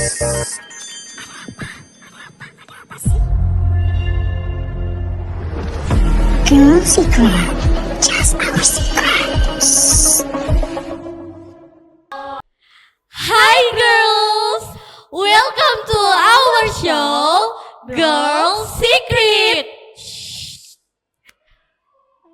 Girl secret, just our secret. Hi girls, welcome to our show Girl Secret.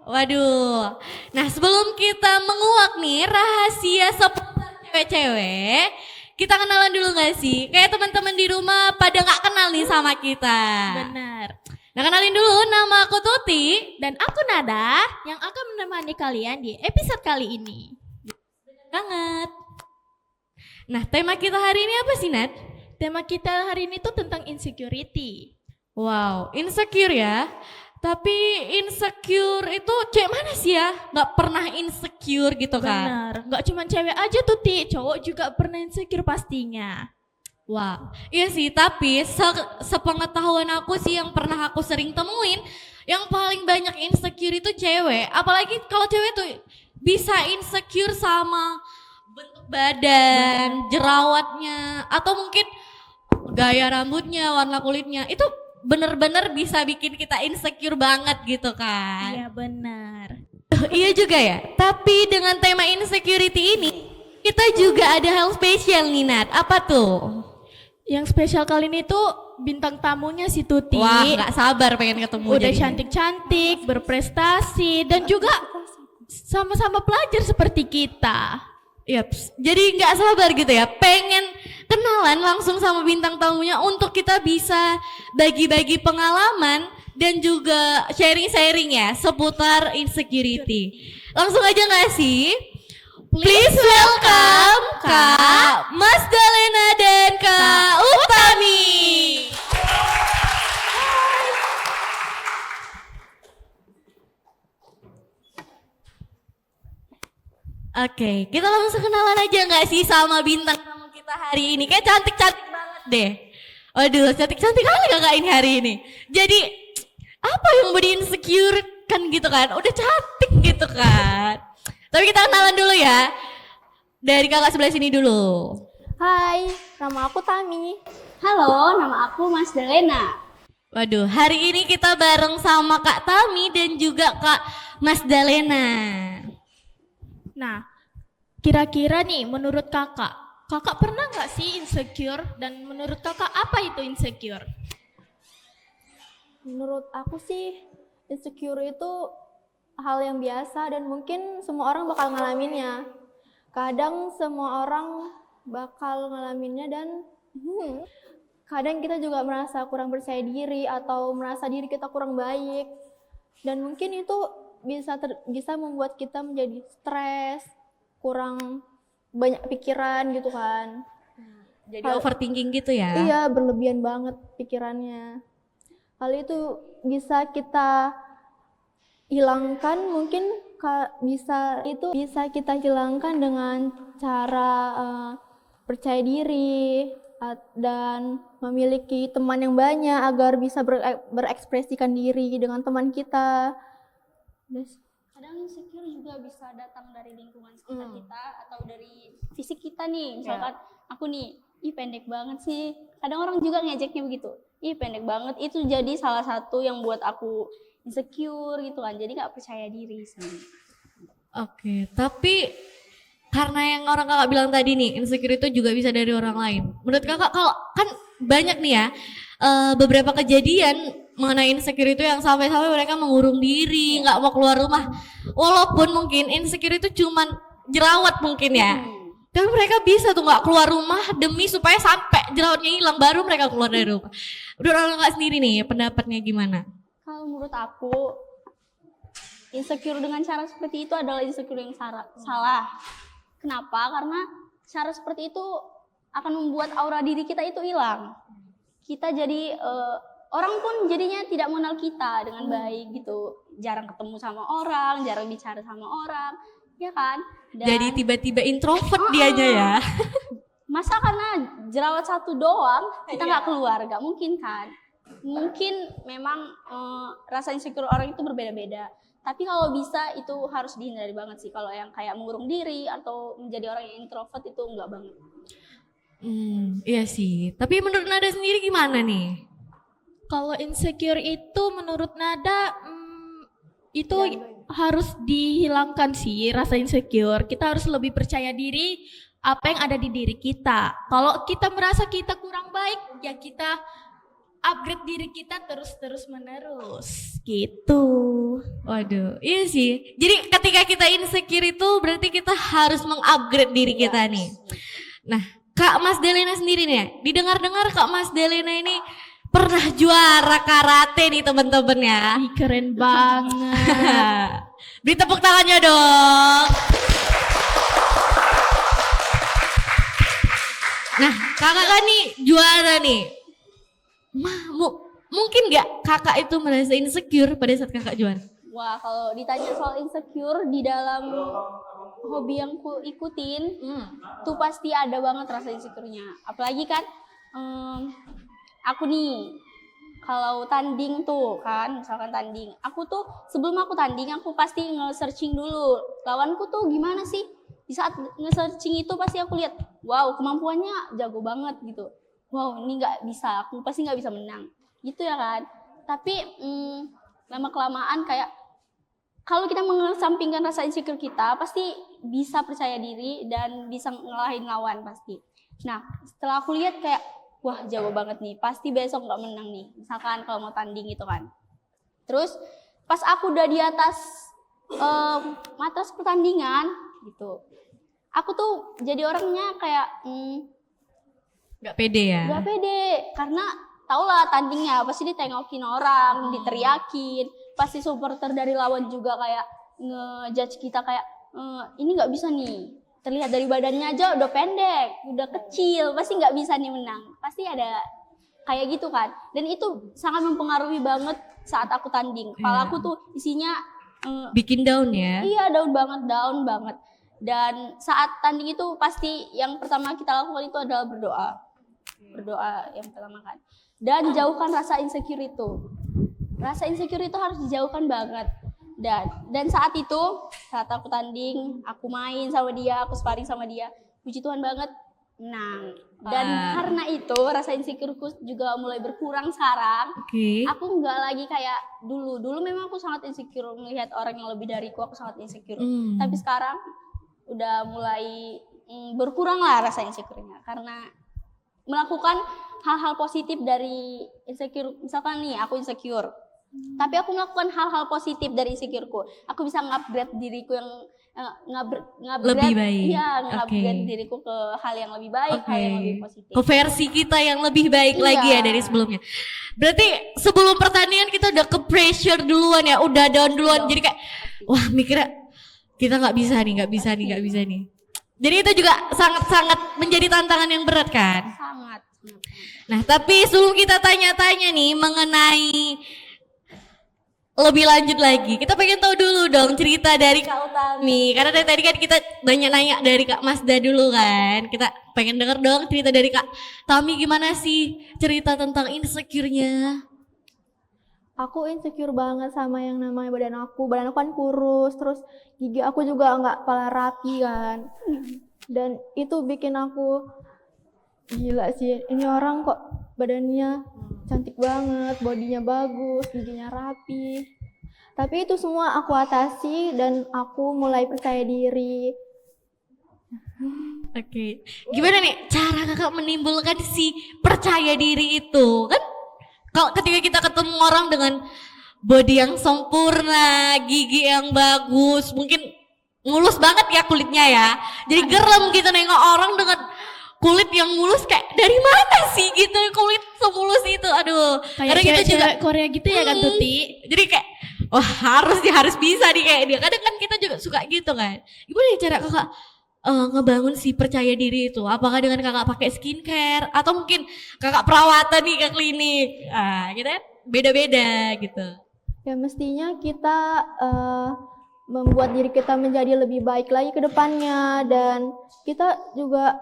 Waduh, nah sebelum kita menguak nih rahasia seputar cewek-cewek, kita kenalan dulu gak sih? Kayak teman-teman di rumah pada gak kenal nih sama kita. Benar. Nah kenalin dulu, nama aku Tuti. Dan aku Nada yang akan menemani kalian di episode kali ini. Banget. Nah tema kita hari ini apa sih Nat? Tema kita hari ini tuh tentang insecurity. Wow, insecure ya. Tapi insecure itu cewek mana sih ya? Gak pernah insecure gitu kan? Benar. Gak cuma cewek aja Tuti, cowok juga pernah insecure pastinya. Wow, iya sih, tapi sepengetahuan aku sih yang pernah aku sering temuin, yang paling banyak insecure itu cewek. Apalagi kalau cewek tuh bisa insecure sama bentuk badan, jerawatnya, atau mungkin gaya rambutnya, warna kulitnya. Itu bener-bener bisa bikin kita insecure banget gitu kan. Iya benar. Iya juga ya, tapi dengan tema insecurity ini, kita juga ada hal spesial nih Nat. Apa tuh? Yang spesial kali ini tuh bintang tamunya si Tuti. Wah, gak sabar pengen ketemu. Udah jadinya. cantik-cantik, berprestasi, dan juga sama-sama pelajar seperti kita. Yaps, jadi gak sabar gitu ya, pengen kenalan langsung sama bintang tamunya untuk kita bisa bagi-bagi pengalaman dan juga sharing-sharing ya seputar insecurity. Langsung aja gak sih? Please welcome Kak Mas Dalena dan Kak Utami. Oke, kita langsung kenalan aja nggak sih sama bintang tamu kita hari ini? Kayak cantik-cantik banget deh. Waduh, cantik-cantik kali kakak ini hari ini. Jadi apa yang mau di insecure kan gitu kan? Udah cantik gitu kan? Tapi kita kenalan dulu ya. Dari kakak sebelah sini dulu. Hai, nama aku Tami. Halo, nama aku Mas Dalena. Waduh, hari ini kita bareng sama Kak Tami dan juga Kak Mas Dalena. Nah, kira-kira nih menurut kakak pernah nggak sih insecure? Dan menurut kakak apa itu insecure? Menurut aku sih, insecure itu hal yang biasa dan mungkin semua orang bakal ngalaminnya. Kadang semua orang bakal ngalaminnya dan kadang kita juga merasa kurang percaya diri atau merasa diri kita kurang baik. Dan mungkin itu bisa membuat kita menjadi stres, kurang banyak pikiran gitu kan. Jadi overthinking gitu ya? Iya, berlebihan banget pikirannya. Hal itu bisa kita hilangkan, mungkin bisa kita hilangkan dengan cara percaya diri dan memiliki teman yang banyak agar bisa berekspresikan diri dengan teman kita. Kadang insecure juga bisa datang dari lingkungan sekitar kita atau dari fisik kita nih. Misalkan aku nih, ih pendek banget sih. Kadang orang juga ngejeknya begitu. Ih pendek banget, itu jadi salah satu yang buat aku insecure gitu kan. Jadi gak percaya diri sih. Oke, tapi karena yang orang kakak bilang tadi nih, insecure itu juga bisa dari orang lain. Menurut kakak, kalau kan banyak nih ya, beberapa kejadian mengenai insecure itu yang sampai-sampai mereka mengurung diri, nggak mau keluar rumah. Walaupun mungkin insecure itu cuman jerawat mungkin ya. Tapi mereka bisa tuh nggak keluar rumah demi supaya sampai jerawatnya hilang, baru mereka keluar dari rumah. Udah orang kakak sendiri nih, pendapatnya gimana? Kalau menurut aku, insecure dengan cara seperti itu adalah insecure yang salah. Kenapa? Karena cara seperti itu akan membuat aura diri kita itu hilang. Kita jadi orang pun jadinya tidak mengenal kita dengan baik gitu. Jarang ketemu sama orang, jarang bicara sama orang, ya kan? Dan Jadi tiba-tiba introvert dianya ya. masa karena jerawat satu doang kita nggak keluar, nggak mungkin kan? Mungkin memang rasa insecure orang itu berbeda-beda. Tapi kalau bisa itu harus dihindari banget sih. Kalau yang kayak mengurung diri atau menjadi orang yang introvert itu enggak banget. Iya sih. Tapi menurut Nada sendiri gimana nih? Kalau insecure itu menurut Nada itu harus dihilangkan sih rasa insecure. Kita harus lebih percaya diri apa yang ada di diri kita. Kalau kita merasa kita kurang baik, ya kita upgrade diri kita terus menerus gitu. Waduh, iya sih. Jadi ketika kita insecure itu berarti kita harus mengupgrade diri kita nih. Nah, Kak Mas Delena sendiri nih ya, didengar-dengar Kak Mas Delena ini pernah juara karate nih teman-teman ya. Ih, keren banget. Beri tepuk tangannya dong. Nah, kakak kan nih juara nih. Mungkin nggak kakak itu merasa insecure pada saat kakak juara? Wah, kalau ditanya soal insecure di dalam hobi yang ku ikutin, tuh pasti ada banget rasa insecure-nya. Apalagi kan aku nih, kalau tanding tuh kan, misalkan tanding, aku tuh sebelum aku tanding, aku pasti nge-searching dulu lawanku tuh gimana sih. Di saat nge-searching itu pasti aku lihat, wow kemampuannya jago banget gitu. Wow ini nggak bisa, aku pasti nggak bisa menang. Gitu ya kan. Tapi lama-kelamaan kayak, kalau kita mengesampingkan rasa insecure kita, pasti bisa percaya diri dan bisa ngalahin lawan pasti. Nah, setelah aku lihat kayak, wah jago banget nih, pasti besok nggak menang nih. Misalkan kalau mau tanding gitu kan. Terus pas aku udah di atas atas pertandingan gitu, aku tuh jadi orangnya kayak Nggak pede ya? nggak pede, karena tau lah tandingnya pasti ditengokin orang, diteriakin, pasti supporter dari lawan juga kayak ngejudge kita kayak ini nggak bisa nih, terlihat dari badannya aja udah pendek, udah kecil, pasti nggak bisa nih menang, pasti ada kayak gitu kan. Dan itu sangat mempengaruhi banget saat aku tanding. Kepala aku tuh isinya bikin down ya? iya down banget. Dan saat tanding itu pasti yang pertama kita lakukan itu adalah berdoa yang pertama kan. Dan jauhkan rasa insecure itu. Rasa insecure itu harus dijauhkan banget. Dan saat itu, saat aku tanding, aku main sama dia, aku sparring sama dia, puji Tuhan banget, menang. Dan karena itu rasa insecureku juga mulai berkurang sekarang. Aku nggak lagi kayak dulu. Dulu memang aku sangat insecure melihat orang yang lebih dariku, aku sangat insecure. Tapi sekarang udah mulai berkurang lah rasa insecure-nya, karena melakukan hal-hal positif dari insecure. Misalkan nih aku insecure, tapi aku melakukan hal-hal positif dari insecureku. Aku bisa ngupgrade diriku yang lebih baik. Iya, ngupgrade diriku ke hal yang lebih baik, hal yang lebih positif. Ke versi kita yang lebih baik lagi ya dari sebelumnya. Berarti sebelum pertandingan kita udah ke pressure duluan ya, udah down duluan. Jadi kayak wah mikirnya kita nggak bisa nih. Jadi itu juga sangat-sangat menjadi tantangan yang berat kan? Sangat. Nah, tapi sebelum kita tanya-tanya nih mengenai lebih lanjut lagi, kita pengen tahu dulu dong cerita dari Kak Utami. Karena dari tadi kan kita nanya dari Kak Masda dulu kan. Kita pengen denger dong cerita dari Kak Tami, gimana sih cerita tentang insecure-nya? Aku insecure banget sama yang namanya badan aku. Badan aku kan kurus, terus gigi aku juga nggak pala rapi kan. Dan itu bikin aku gila sih. Ini orang kok badannya cantik banget, bodinya bagus, giginya rapi. Tapi itu semua aku atasi dan aku mulai percaya diri. Oke. Gimana nih cara kakak menimbulkan si percaya diri itu? Kan kalau ketika kita ketemu orang dengan body yang sempurna, gigi yang bagus, mungkin mulus banget ya kulitnya ya. Jadi gerem gitu nengok orang dengan kulit yang mulus, kayak dari mana sih gitu kulit semulus itu. Aduh, Kayak cewek-cewek Korea gitu ya kan Tuti? Jadi kayak wah harus bisa nih kayak dia. Kadang kan kita juga suka gitu kan. Gimana ya cara kakak ngebangun si percaya diri itu? Apakah dengan kakak pakai skincare atau mungkin kakak perawatan nih ke klinik? Gitu kan beda-beda gitu. Ya mestinya kita membuat diri kita menjadi lebih baik lagi ke depannya, dan kita juga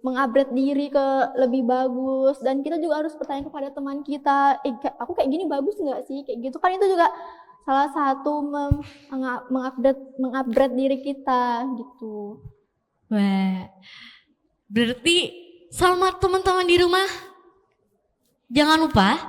mengupgrade diri ke lebih bagus, dan kita juga harus bertanya kepada teman kita, aku kayak gini bagus nggak sih, kayak gitu kan. Itu juga salah satu mengupgrade diri kita gitu. Wah, Berarti sama teman-teman di rumah, jangan lupa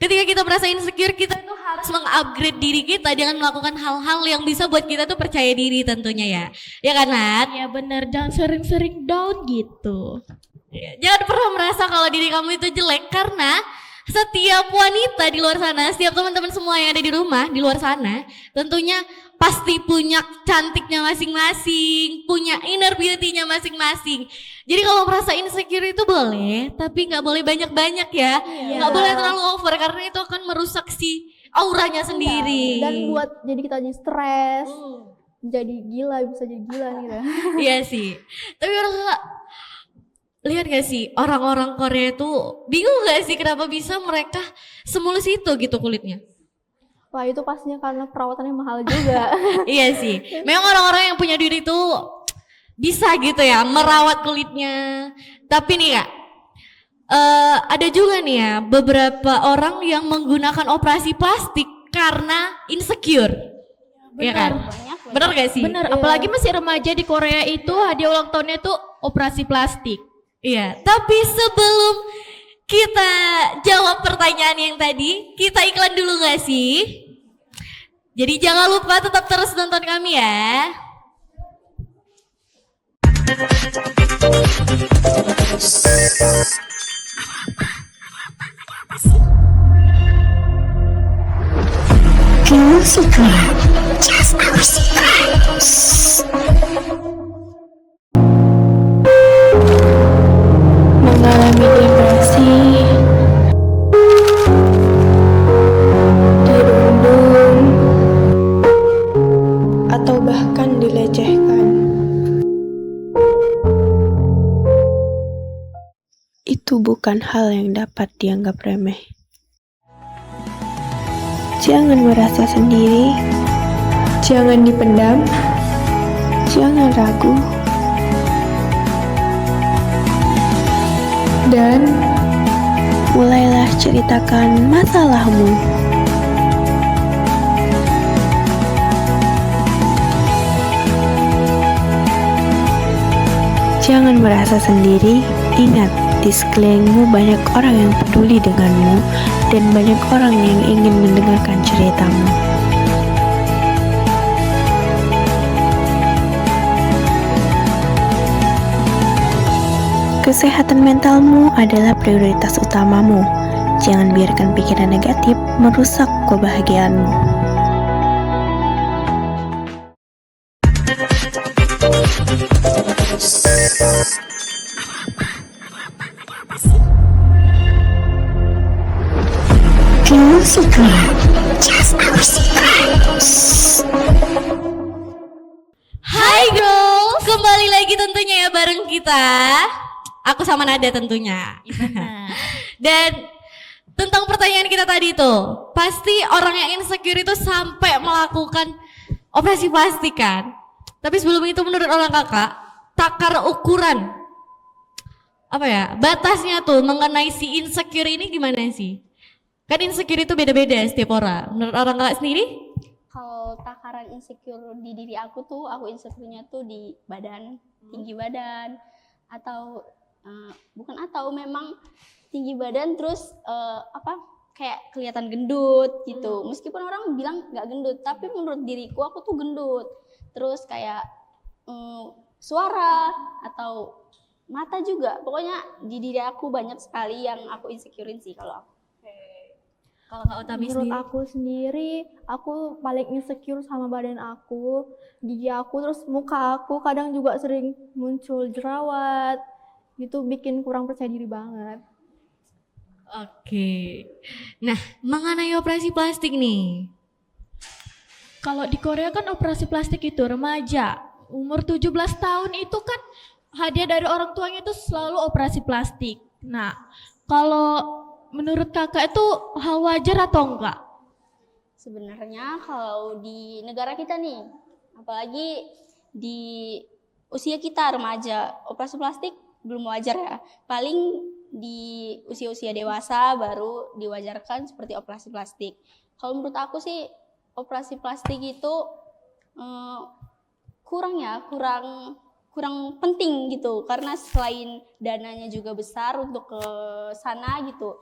ketika kita merasa insecure, kita itu harus mengupgrade diri kita dengan melakukan hal-hal yang bisa buat kita tuh percaya diri tentunya ya. Ya kan Nat? Ya bener, jangan sering-sering down gitu. Ya, jangan pernah merasa kalau diri kamu itu jelek, karena setiap wanita di luar sana, setiap teman-teman semua yang ada di rumah di luar sana, tentunya pasti punya cantiknya masing-masing, punya inner beauty-nya masing-masing. Jadi kalau merasa insecure itu boleh, tapi nggak boleh banyak-banyak ya, nggak boleh terlalu over karena itu akan merusak si auranya sendiri. Dan buat jadi kita jadi stres, jadi gila, bisa jadi gila gitu. Iya sih. Tapi orang lihat gak sih orang-orang Korea itu bingung gak sih kenapa bisa mereka semulus itu gitu kulitnya? Wah itu pastinya karena perawatannya mahal juga. Iya sih. Memang orang-orang yang punya duit itu bisa gitu ya merawat kulitnya. Tapi nih Kak, ada juga nih ya beberapa orang yang menggunakan operasi plastik karena insecure. Iya kan? Bener gak sih? Bener, apalagi masih remaja di Korea itu hadiah ulang tahunnya tuh operasi plastik. Iya, tapi sebelum kita jawab pertanyaan yang tadi, kita iklan dulu gak sih? Jadi jangan lupa tetap terus nonton kami ya. Girl secret, just our secret. Mengalami depresi, dirundung, atau bahkan dilecehkan. Itu bukan hal yang dapat dianggap remeh. Jangan merasa sendiri, jangan dipendam, jangan ragu, dan mulailah ceritakan masalahmu. Jangan merasa sendiri, ingat di sekelilingmu banyak orang yang peduli denganmu dan banyak orang yang ingin mendengarkan ceritamu. Kesehatan mentalmu adalah prioritas utamamu. Jangan biarkan pikiran negatif merusak kebahagiaanmu. Girl secret, just our secret. Hai girls, kembali lagi tentunya ya bareng kita. Aku sama Nada tentunya. Dan tentang pertanyaan kita tadi itu, pasti orang yang insecure itu sampai melakukan operasi plastik kan. Tapi sebelum itu menurut orang kakak, takar ukuran apa ya, batasnya tuh mengenai si insecure ini gimana sih? Kan insecure itu beda-beda setiap orang. Menurut orang kakak sendiri? Kalau takaran insecure di diri aku tuh, aku insecure-nya tuh di badan, tinggi badan, atau memang tinggi badan terus kayak kelihatan gendut gitu. Meskipun orang bilang nggak gendut, tapi menurut diriku aku tuh gendut. Terus kayak suara atau mata juga. Pokoknya di diri aku banyak sekali yang aku insecurein sih kalau aku. Kalau Kak Utami Menurut sendiri? aku sendiri, aku paling insecure sama badan aku, gigi aku, terus muka aku kadang juga sering muncul jerawat, gitu bikin kurang percaya diri banget. Oke. Nah, mengenai operasi plastik nih. Kalau di Korea kan operasi plastik itu remaja, umur 17 tahun itu kan hadiah dari orang tuanya itu selalu operasi plastik. Nah, kalau menurut kakak itu hal wajar atau enggak? Sebenarnya kalau di negara kita nih, apalagi di usia kita remaja, operasi plastik belum wajar ya. Paling di usia-usia dewasa baru diwajarkan seperti operasi plastik. Kalau menurut aku sih operasi plastik itu kurang kurang penting gitu, karena selain dananya juga besar untuk ke sana gitu,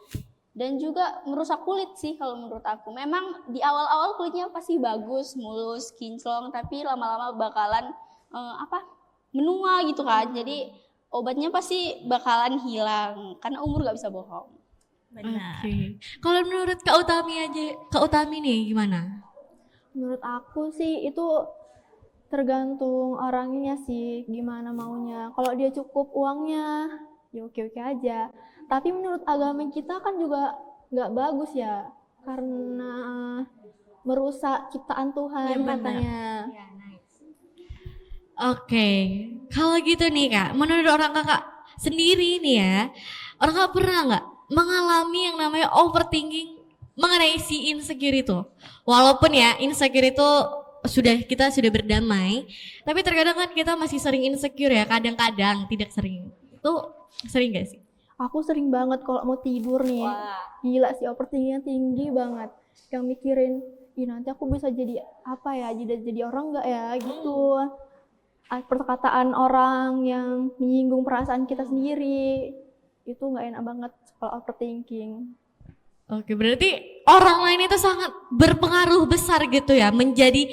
dan juga merusak kulit sih kalau menurut aku. Memang di awal-awal kulitnya pasti bagus, mulus, kinclong, tapi lama-lama bakalan menua gitu kan. Jadi obatnya pasti bakalan hilang karena umur gak bisa bohong. Oke. Kalau menurut Kak Utami nih gimana? Menurut aku sih itu tergantung orangnya sih, gimana maunya. Kalau dia cukup uangnya, ya oke-oke aja. Tapi menurut agama kita kan juga nggak bagus ya, karena merusak ciptaan Tuhan Ya, benar. katanya. Oke, kalau gitu nih Kak, menurut orang Kakak sendiri nih ya, orang Kakak pernah nggak mengalami yang namanya overthinking mengenai si insecure itu? Walaupun ya insecure itu kita sudah berdamai, tapi terkadang kan kita masih sering insecure ya, kadang-kadang tidak sering. Itu sering gak sih? Aku sering banget kalau mau tidur nih, gila sih overthinkingnya tinggi banget. Yang mikirin, nanti aku bisa jadi apa ya, jadi orang nggak ya gitu. Perkataan orang yang menyinggung perasaan kita sendiri, itu nggak enak banget kalau overthinking. Oke, berarti orang lain itu sangat berpengaruh besar gitu ya, menjadi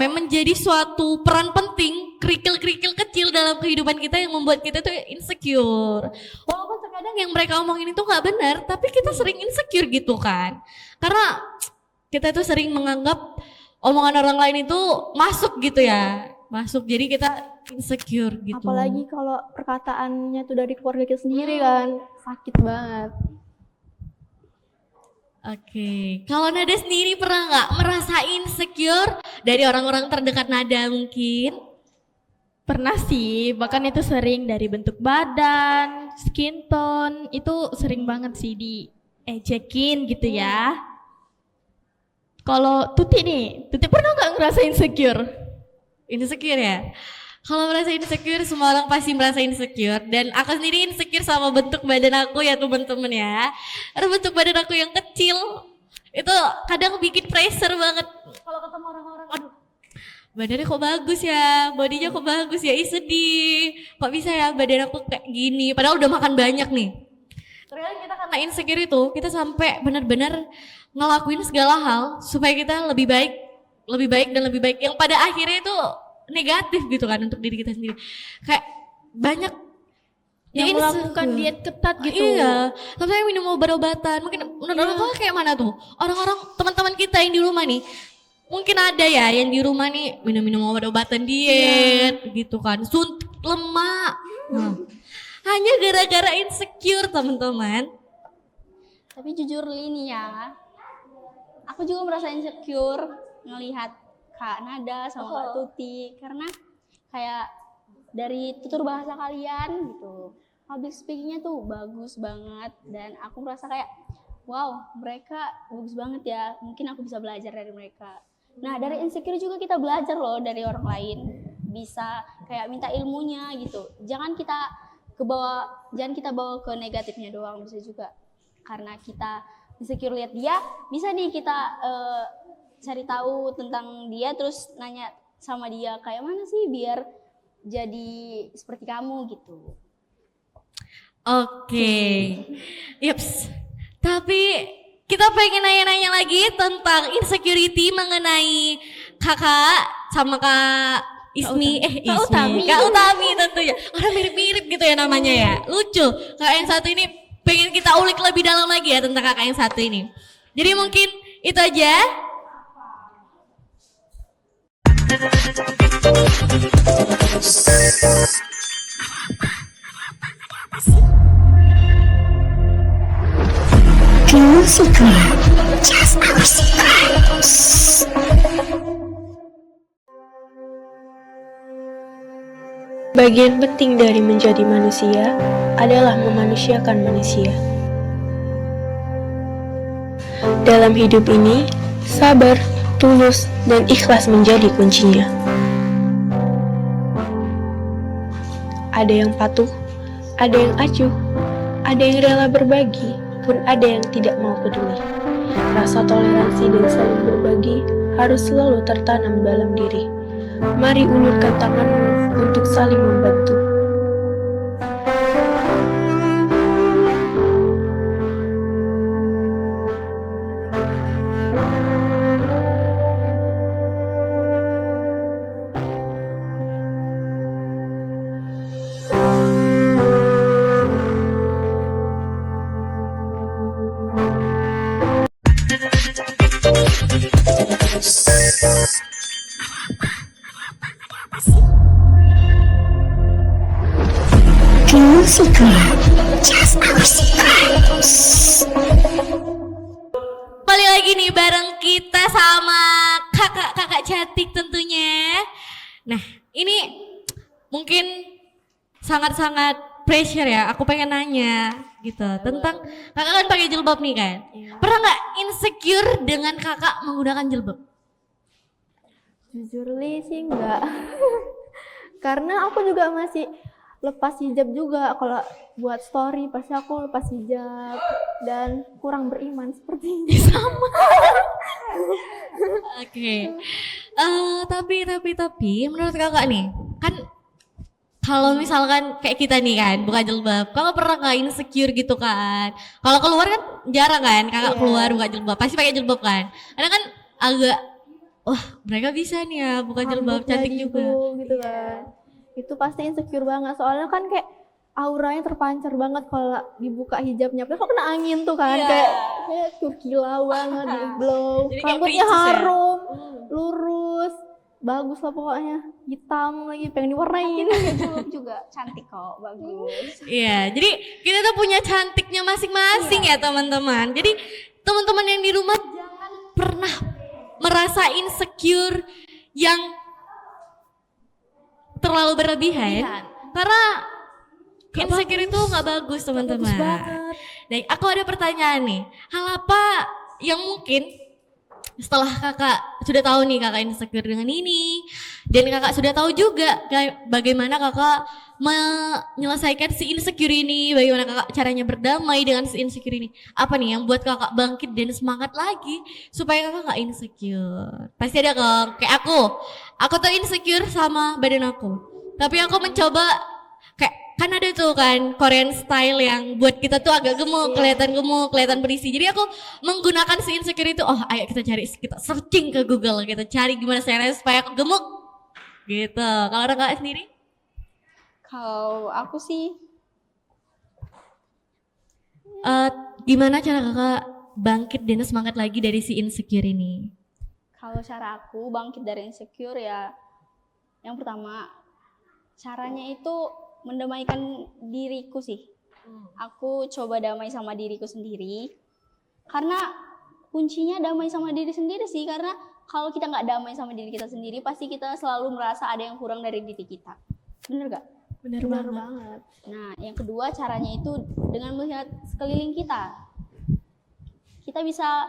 menjadi suatu peran penting, kerikil-kerikil kecil dalam kehidupan kita yang membuat kita tuh insecure. Walaupun terkadang yang mereka omongin itu nggak benar, tapi kita sering insecure gitu kan, karena kita tuh sering menganggap omongan orang lain itu masuk gitu ya, jadi kita insecure gitu. Apalagi kalau perkataannya tuh dari keluarga kita sendiri kan, sakit banget. Oke, kalau Nada sendiri pernah nggak merasa insecure dari orang-orang terdekat Nada mungkin? Pernah sih, bahkan itu sering dari bentuk badan, skin tone, itu sering banget sih diejekin gitu ya. Kalau Tuti pernah nggak ngerasa insecure? Insecure ya? Kalau merasa insecure, semua orang pasti merasa insecure. Dan aku sendiri insecure sama bentuk badan aku ya teman-teman ya. Karena bentuk badan aku yang kecil, itu kadang bikin pressure banget. Kalau ketemu orang-orang, aduh badannya kok bagus ya, bodinya kok bagus ya, sedih. Kok bisa ya badan aku kayak gini, padahal udah makan banyak nih. Ternyata kita karena insecure itu, kita sampai benar-benar ngelakuin segala hal supaya kita lebih baik dan lebih baik. Yang pada akhirnya itu negatif gitu kan untuk diri kita sendiri. Kayak banyak Yang melakukan diet ketat gitu. Iya, sampai minum obat-obatan. Mungkin menurut orang kayak mana tuh? Orang-orang teman-teman kita yang di rumah nih, mungkin ada ya yang di rumah nih minum-minum obat-obatan diet gitu kan, suntik lemak. Hanya gara-gara insecure teman-teman. Tapi jujur ini ya, aku juga merasa insecure ngelihat Kak Nada sama Kak Tuti, karena kayak dari tutur bahasa kalian gitu, public speakingnya tuh bagus banget, dan aku merasa kayak wow, mereka bagus banget ya, mungkin aku bisa belajar dari mereka. Nah, dari insecure juga kita belajar loh dari orang lain, bisa kayak minta ilmunya gitu. Jangan kita bawa ke negatifnya doang, bisa juga karena kita insecure lihat dia, bisa nih kita cari tahu tentang dia, terus nanya sama dia kayak mana sih biar jadi seperti kamu gitu. Oke. Yups. Tapi kita pengen nanya-nanya lagi tentang insecurity mengenai kakak sama Kak Kak Utami tentunya. Orang mirip-mirip gitu ya namanya ya. Lucu. Kakak yang satu ini pengen kita ulik lebih dalam lagi ya tentang kakak yang satu ini. Jadi mungkin itu aja. No secret, just our secret. Bagian penting dari menjadi manusia adalah memanusiakan manusia. Dalam hidup ini, sabar, tulus, dan ikhlas menjadi kuncinya. Ada yang patuh, ada yang acuh, ada yang rela berbagi, pun ada yang tidak mau peduli. Rasa toleransi dan saling berbagi harus selalu tertanam dalam diri. Mari ulurkan tanganmu untuk saling membantu. No secret. Just our secret. Kembali lagi nih bareng kita sama kakak-kakak cantik tentunya. Nah, ini mungkin sangat-sangat pressure ya. Aku pengen nanya gitu tentang kakak kan pakai jilbab nih kan. Pernah nggak insecure dengan kakak menggunakan jilbab? Jujur Li sih enggak. Karena aku juga masih lepas hijab juga. Kalau buat story pasti aku lepas hijab dan kurang beriman seperti ini. Sama. Oke. Tapi menurut kakak nih, kan kalau misalkan kayak kita nih kan buka jilbab, kakak pernah nggak insecure gitu kan? Kalau keluar kan jarang kan, kakak keluar buka jilbab, pasti pakai jilbab kan? Karena kan agak, wah mereka bisa nih ya buka jilbab, cantik juga. Gitu kan. Itu pasti insecure banget soalnya kan kayak auranya terpancar banget kalau dibuka hijabnya. Apalagi kalau kena angin tuh kan kayak turkilau banget, di glow. Jadi kayak Rambutnya princess ya? harum, lurus, bagus lah pokoknya. Hitam lagi pengen diwarnain. Jilbab juga cantik kok, bagus. Iya, jadi kita tuh punya cantiknya masing-masing ya teman-teman. Jadi teman-teman yang di rumah jangan pernah merasa insecure yang terlalu berlebihan. Karena insecure itu nggak bagus teman-teman. Nah, aku ada pertanyaan nih. Hal apa yang mungkin setelah kakak sudah tahu nih kakak insecure dengan ini, dan kakak sudah tahu juga bagaimana kakak menyelesaikan si insecure ini, bagaimana kakak caranya berdamai dengan si insecure ini. Apa nih yang buat kakak bangkit dan semangat lagi supaya kakak gak insecure? Pasti ada kok, kayak aku tuh insecure sama badan aku, tapi aku mencoba kayak kan ada tuh kan Korean style yang buat kita tuh agak gemuk, kelihatan berisi. Jadi aku menggunakan si insecure itu, oh ayo kita searching ke Google, kita cari gimana caranya supaya aku gemuk gitu. Kalau kakak sendiri? Kalau aku sih Gimana cara kakak bangkit dan semangat lagi dari si insecure ini? Kalau cara aku bangkit dari insecure ya, yang pertama caranya itu mendamaikan diriku sih. Aku coba damai sama diriku sendiri. Karena kuncinya damai sama diri sendiri sih. Karena kalau kita nggak damai sama diri kita sendiri, pasti kita selalu merasa ada yang kurang dari diri kita. Bener gak? Benar banget. Nah, yang kedua caranya itu dengan melihat sekeliling kita. Kita bisa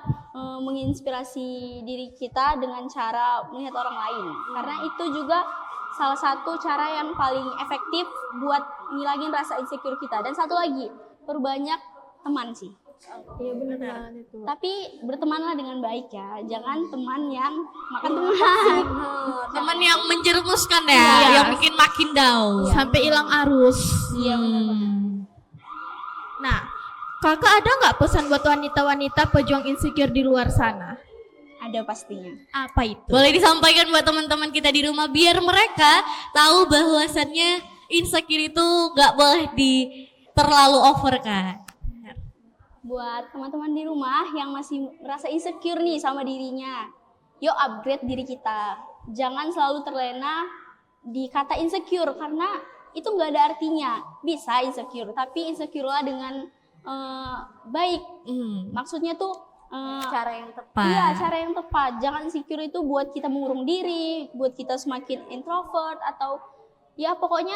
menginspirasi diri kita dengan cara melihat orang lain. Karena itu juga salah satu cara yang paling efektif buat ngilangin rasa insecure kita. Dan satu lagi, perbanyak teman sih. Iya benar banget itu. Tapi bertemanlah dengan baik ya. Jangan teman yang makan teman. Teman yang menjerumuskan ya, yang bikin makin down. Sampai hilang arus. Iya benar. Nah, kakak ada nggak pesan buat wanita-wanita pejuang insecure di luar sana? Ada pastinya. Apa itu? Boleh disampaikan buat teman-teman kita di rumah biar mereka tahu bahwasannya insecure itu nggak boleh terlalu over kan. Buat teman-teman di rumah yang masih merasa insecure nih sama dirinya, yuk upgrade diri kita. Jangan selalu terlena di kata insecure karena itu nggak ada artinya. Bisa insecure, tapi insecure lah dengan baik. Maksudnya tuh Cara yang tepat. iya, cara yang tepat. Jangan insecure itu buat kita mengurung diri, buat kita semakin introvert atau ya pokoknya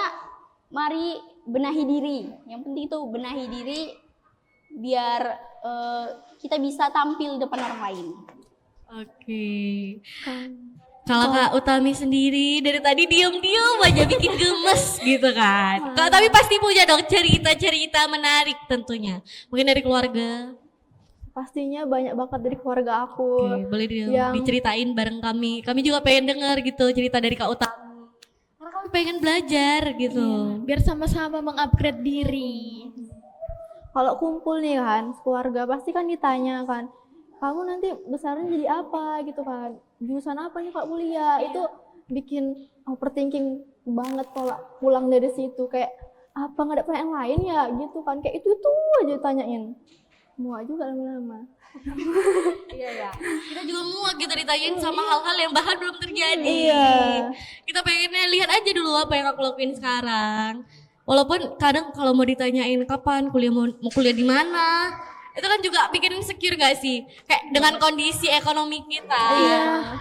mari benahi diri. Yang penting itu benahi diri biar kita bisa tampil depan orang lain. Oke. Kalau Kak Utami sendiri dari tadi diam-diam aja bikin gemes gitu kan. Tapi pasti punya dong cerita-cerita menarik tentunya. Mungkin dari keluarga. Pastinya banyak banget dari keluarga aku. Oke, boleh yang- diceritain bareng kami. Kami juga pengen denger gitu cerita dari Kak Utami. Karena kami aku pengen belajar gitu. Biar sama-sama mengupgrade diri. Kalau kumpul nih kan, keluarga pasti kan ditanya kan, kamu nanti besarnya jadi apa gitu kan, jurusan apa nih Kak kuliah, itu bikin overthinking banget kalau pulang dari situ, kayak apa nggak ada pilihan lain ya gitu kan, kayak itu aja ditanyain, muak juga lama-lama. Kita juga muak kita ditanyain sama hal-hal yang bahkan belum terjadi. Iya. Kita pengennya lihat aja dulu apa yang aku lakuin sekarang. Walaupun kadang kalau mau ditanyain kapan kuliah, mau kuliah di mana, itu kan juga bikin insecure gak sih? Kayak dengan kondisi ekonomi kita,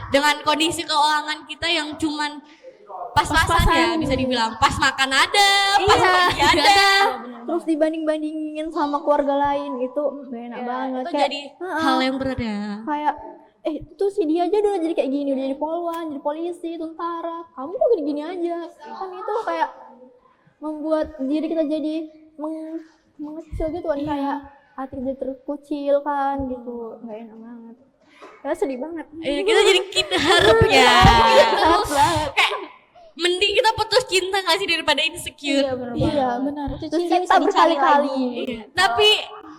dengan kondisi keuangan kita yang cuman pas-pasan ya, bisa dibilang pas makan ada, pas pergi ada. Terus dibanding-bandingin sama keluarga lain itu gak enak banget. Itu Kayak, jadi hal yang berat ya. kayak itu si dia aja udah jadi kayak gini, udah jadi polwan, jadi polisi, tentara, kamu kok gini-gini aja, kan itu kayak membuat diri kita jadi mengecil gitu kan, kayak hati jadi terkucil kan gitu, nggak enak banget, ya sedih banget. Kita jadi harap ya. Harap banget. Kayak mending kita putus cinta gak sih daripada insecure. Iya Benar. terus Cinta bisa kita dicari berkali-kali. Iya. Tapi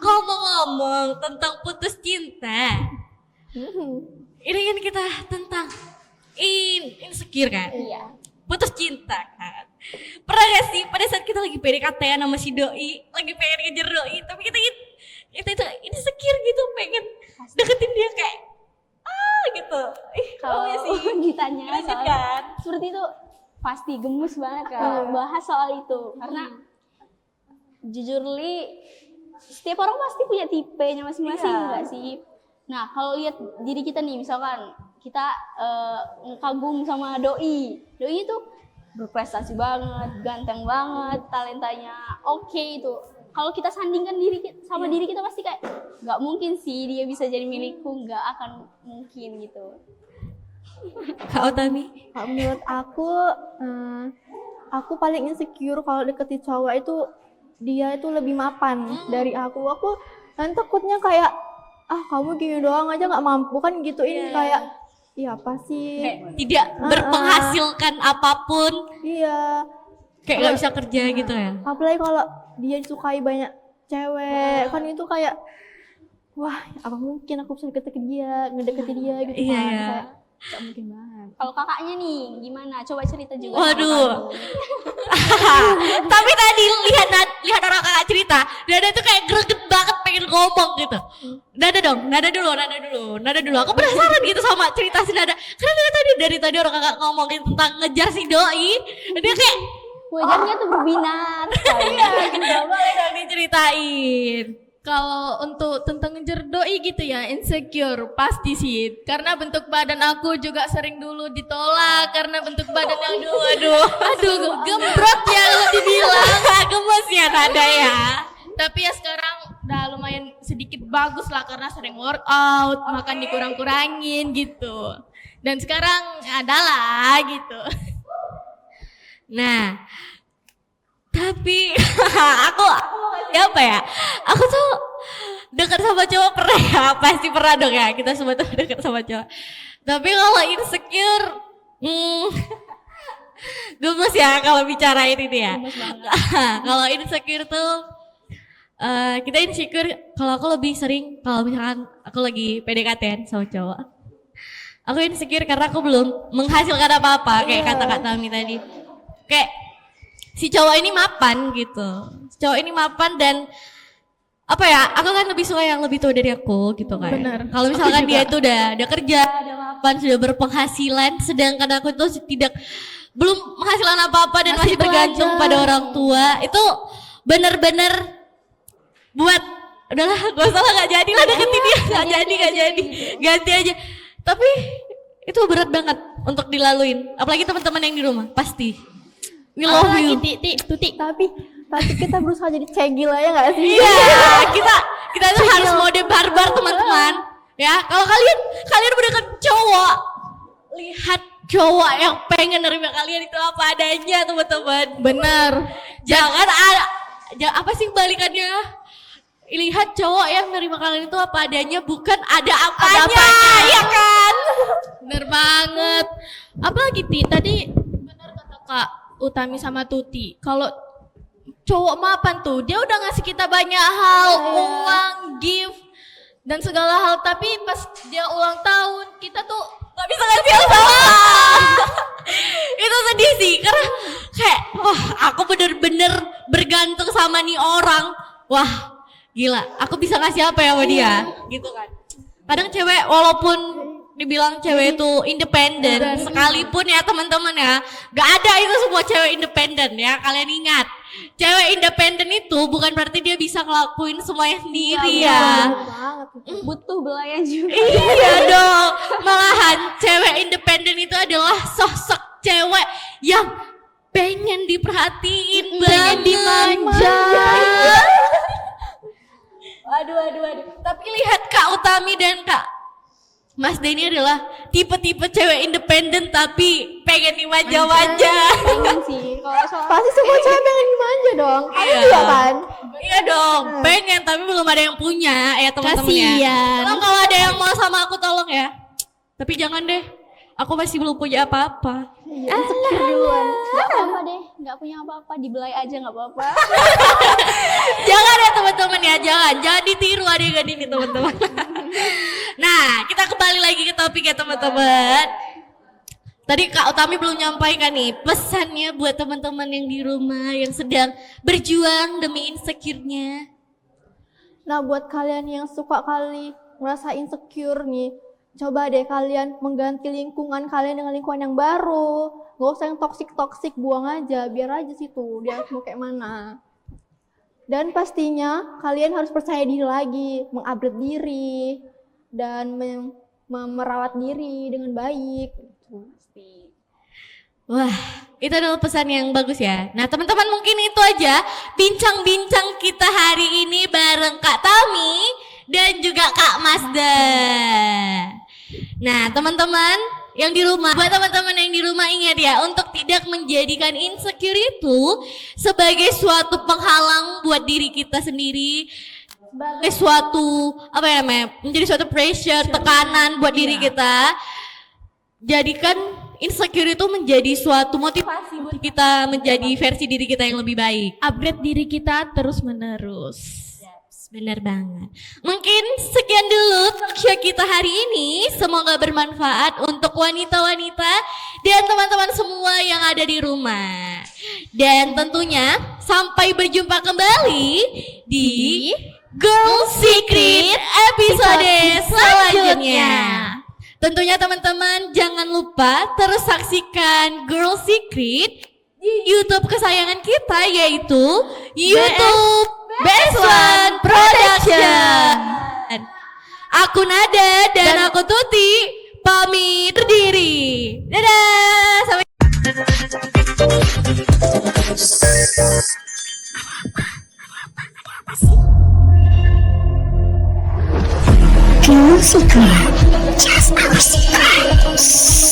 kalau mau ngomong tentang putus cinta, ini kan kita tentang insecure kan? Iya. Putus cinta kan? Pernah gak sih pada saat kita lagi PDKT sama si doi, lagi pengen ngejar doi, tapi kita insecure gitu, pengen deketin dia kayak gitu. Kalau ditanya Lanjut soal kan? seperti itu pasti gemes banget kalau bahas soal itu, karena jujur Li, setiap orang pasti punya tipenya masing-masing enggak sih? Nah, kalau lihat diri kita nih, misalkan kita ngekagum sama doi itu berprestasi banget, ganteng banget, talentanya oke itu. Kalau kita sandingkan diri sama diri kita pasti kayak nggak mungkin sih dia bisa jadi milikku, nggak akan mungkin gitu. Kak Utami? Kalau menurut aku paling insecure kalau deketin cowok itu dia itu lebih mapan dari aku. Aku kan takutnya kayak kamu gini doang aja nggak mampu kan gituin, kayak iya apa sih? Kayak tidak berpenghasilkan apapun, Iya. kayak nggak bisa kerja gitu ya. Apalagi kalau dia disukai banyak cewek, kan itu kayak wah, apa mungkin aku bisa deketin dia gitu Iya, kan. iya. Kayak gak mungkin banget. Kalau kakaknya nih gimana? Coba cerita juga. Waduh. Tapi tadi lihat orang kakak cerita, Nada tuh kayak greget banget pengen ngomong gitu. Nada dulu. Aku penasaran gitu sama cerita si Nada. Karena dari tadi orang kakak ngomongin tentang ngejar si doi, dia kayak Wajahnya tuh berbinar. Gak boleh dong diceritain. Kalau untuk tentang ngejar doi gitu ya, insecure pasti sih. Karena bentuk badan aku juga sering dulu ditolak karena bentuk badan yang aduh gembrot ya kalau dibilang. Gemes ya Nada ya. Tapi ya sekarang udah lumayan sedikit bagus lah karena sering workout, makan dikurang-kurangin gitu. Dan sekarang adalah gitu. Nah, tapi aku mau kasih apa ya? Aku tuh dekat sama cowok pernah ya, pasti pernah dong ya. Kita semua tuh dekat sama cowok. Tapi kalau insecure, gemes ya kalau bicarain ini ya. Kalau insecure tuh, kita insecure kalau aku lebih sering kalau misalkan aku lagi PDKT sama cowok. Aku insecure karena aku belum menghasilkan apa-apa kayak kata Kak Tami tadi. Kayak si cowok ini mapan gitu. Si cowok ini mapan dan apa ya? Aku kan lebih suka yang lebih tua dari aku gitu kan. Bener. Kalau misalkan dia itu udah kerja, udah mapan, sudah berpenghasilan, sedangkan aku itu belum menghasilkan apa-apa dan masih tergantung pada orang tua. Itu bener-bener buat udahlah, gak salah nggak jadi lah deketin dia, nggak jadi, ganti aja. Tapi itu berat banget untuk dilaluin, apalagi teman-teman yang di rumah pasti. We love you. Tuti. Tapi kita berusaha jadi cegil aja nggak sih? Iya, kita tuh harus mode barbar teman-teman. Ya, kalau kalian udah deket cowok, lihat cowok yang pengen nerima kalian itu apa adanya teman-teman. Bener. Jangan apa sih balikannya? Lihat cowok yang nerima kalian itu apa adanya, bukan ada apanya. Iya kan? Bener banget. Apalagi tadi bener kata Kak Utami sama Tuti. Kalau cowok mapan tuh, dia udah ngasih kita banyak hal, uang, gift, dan segala hal. Tapi pas dia ulang tahun, kita tuh Gak bisa ngasih apa-apa. Itu sedih sih, karena kayak wah aku bener-bener bergantung sama nih orang. Wah gila, aku bisa ngasih apa ya sama dia, gitu kan. Kadang cewek walaupun dibilang cewek itu independen, sekalipun ya teman-teman ya, gak ada itu semua cewek independen ya, kalian ingat. Cewek independen itu bukan berarti dia bisa ngelakuin semuanya sendiri ya. Butuh belayan juga. Iya dong, malahan cewek independen itu adalah sosok cewek yang pengen diperhatiin, pengen dimanja. Waduh. Tapi lihat Kak Utami dan Kak Mas Denny adalah tipe-tipe cewek independen tapi pengen dimanja-manja. Pengen sih. Kalau soal Pasti semua cewek pengen dimanja dong. Kamu Iya. juga kan? Iya dong, pengen tapi belum ada yang punya ya teman-teman ya. Kasian. Tolong kalau ada yang mau sama aku tolong ya. Tapi jangan deh, aku masih belum punya apa-apa. Insecure duluan. nggak apa-apa deh, nggak punya apa-apa, dibelai aja nggak apa-apa. Jangan ya teman-teman ya, jangan ditiru adegan ini teman-teman. Nah, kita kembali lagi ke topik ya teman-teman. Tadi Kak Utami belum nyampaikan nih pesannya buat teman-teman yang di rumah yang sedang berjuang demi insecure-nya. Nah, buat kalian yang suka kali merasa insecure nih, coba deh kalian mengganti lingkungan kalian dengan lingkungan yang baru. Gak usah yang toksik-toksik, buang aja, biar aja situ dia mau kayak mana. Dan pastinya kalian harus percaya diri lagi, mengupgrade diri, dan merawat diri dengan baik. Wah, itu adalah pesan yang bagus ya. Nah teman-teman mungkin itu aja bincang-bincang kita hari ini bareng Kak Tami dan juga Kak Mazda. Nah teman-teman yang di rumah, buat teman-teman yang di rumah ingat ya untuk tidak menjadikan insecure itu sebagai suatu penghalang buat diri kita sendiri, sebagai suatu apa ya namanya, menjadi suatu pressure, tekanan buat diri kita. Jadikan insecure itu menjadi suatu motivasi buat kita menjadi versi diri kita yang lebih baik. Upgrade diri kita terus menerus. Benar banget. Mungkin sekian dulu talkshow kita hari ini. Semoga bermanfaat untuk wanita-wanita dan teman-teman semua yang ada di rumah. Dan tentunya sampai berjumpa kembali di Girl Secret episode selanjutnya. Tentunya teman-teman jangan lupa terus saksikan Girl Secret di YouTube kesayangan kita yaitu YouTube BS1 Production. Aku Nada dan aku Tuti pamit berdiri. Dadah. Sampai Girl Secret, just our secrets.